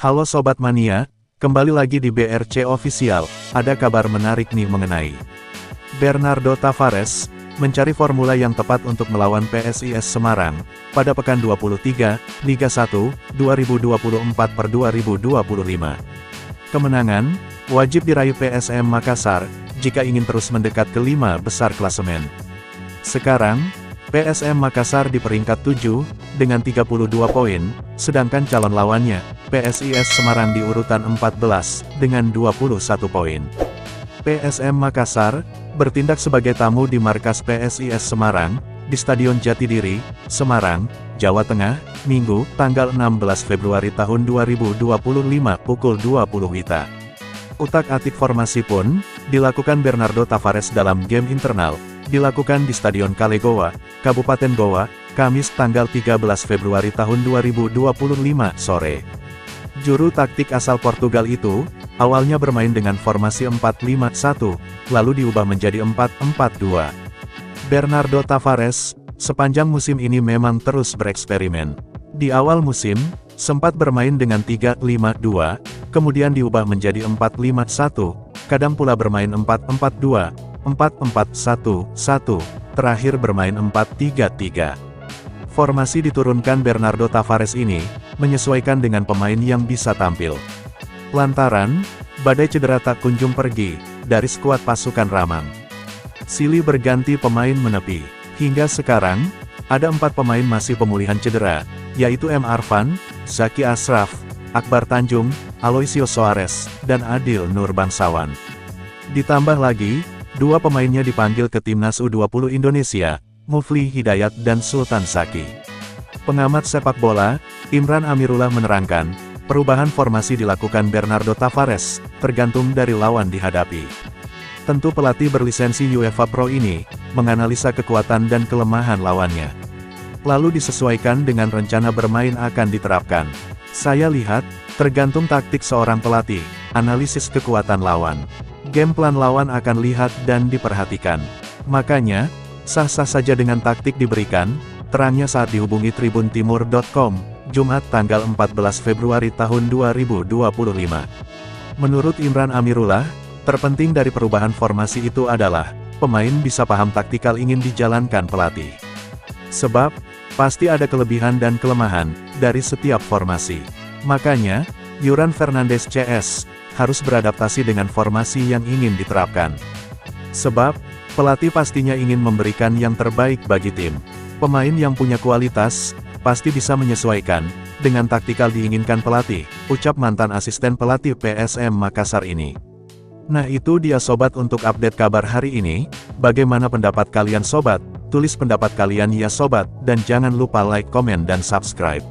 Halo Sobat Mania, kembali lagi di BRC Official. Ada kabar menarik nih mengenai Bernardo Tavares, mencari formula yang tepat untuk melawan PSIS Semarang, pada pekan 23, Liga 1, 2024/2025. Kemenangan, wajib diraih PSM Makassar, jika ingin terus mendekat ke 5 besar klasemen. Sekarang, PSM Makassar di peringkat 7, dengan 32 poin, sedangkan calon lawannya, PSIS Semarang di urutan 14, dengan 21 poin. PSM Makassar, bertindak sebagai tamu di markas PSIS Semarang, di Stadion Jatidiri, Semarang, Jawa Tengah, Minggu, tanggal 16 Februari tahun 2025 pukul 20 WITA. Utak-atik formasi pun, dilakukan Bernardo Tavares dalam game internal, dilakukan di Stadion Kalegowa, Kabupaten Goa, Kamis tanggal 13 Februari tahun 2025 sore. Juru taktik asal Portugal itu, awalnya bermain dengan formasi 4-5-1, lalu diubah menjadi 4-4-2. Bernardo Tavares, sepanjang musim ini memang terus bereksperimen. Di awal musim, sempat bermain dengan 3-5-2, kemudian diubah menjadi 4-5-1, kadang pula bermain 4-4-2, 4-4-1-1, terakhir bermain 4-3-3. Formasi diturunkan Bernardo Tavares ini, menyesuaikan dengan pemain yang bisa tampil. Lantaran, badai cedera tak kunjung pergi, dari skuad pasukan Ramang. Silih berganti pemain menepi. Hingga sekarang, ada 4 pemain masih pemulihan cedera, yaitu M. Arfan, Zaki Ashraf, Akbar Tanjung, Aloisio Soares, dan Adil Nur Bangsawan. Ditambah lagi, 2 pemainnya dipanggil ke Timnas U20 Indonesia, Mufli Hidayat dan Sultan Zaki. Pengamat sepak bola, Imran Amirullah menerangkan, perubahan formasi dilakukan Bernardo Tavares, tergantung dari lawan dihadapi. Tentu pelatih berlisensi UEFA Pro ini, menganalisa kekuatan dan kelemahan lawannya. Lalu disesuaikan dengan rencana bermain akan diterapkan. Saya lihat, tergantung taktik seorang pelatih, analisis kekuatan lawan. Game plan lawan akan lihat dan diperhatikan. Makanya, sah-sah saja dengan taktik diberikan, terangnya saat dihubungi tribuntimur.com, Jumat tanggal 14 Februari tahun 2025. Menurut Imran Amirullah, terpenting dari perubahan formasi itu adalah, pemain bisa paham taktikal ingin dijalankan pelatih. Sebab, pasti ada kelebihan dan kelemahan, dari setiap formasi. Makanya, Yuran Fernandes CS, harus beradaptasi dengan formasi yang ingin diterapkan. Sebab, pelatih pastinya ingin memberikan yang terbaik bagi tim. Pemain yang punya kualitas, pasti bisa menyesuaikan, dengan taktikal diinginkan pelatih, ucap mantan asisten pelatih PSM Makassar ini. Nah itu dia sobat untuk update kabar hari ini, bagaimana pendapat kalian sobat? Tulis pendapat kalian ya sobat, dan jangan lupa like, komen dan subscribe.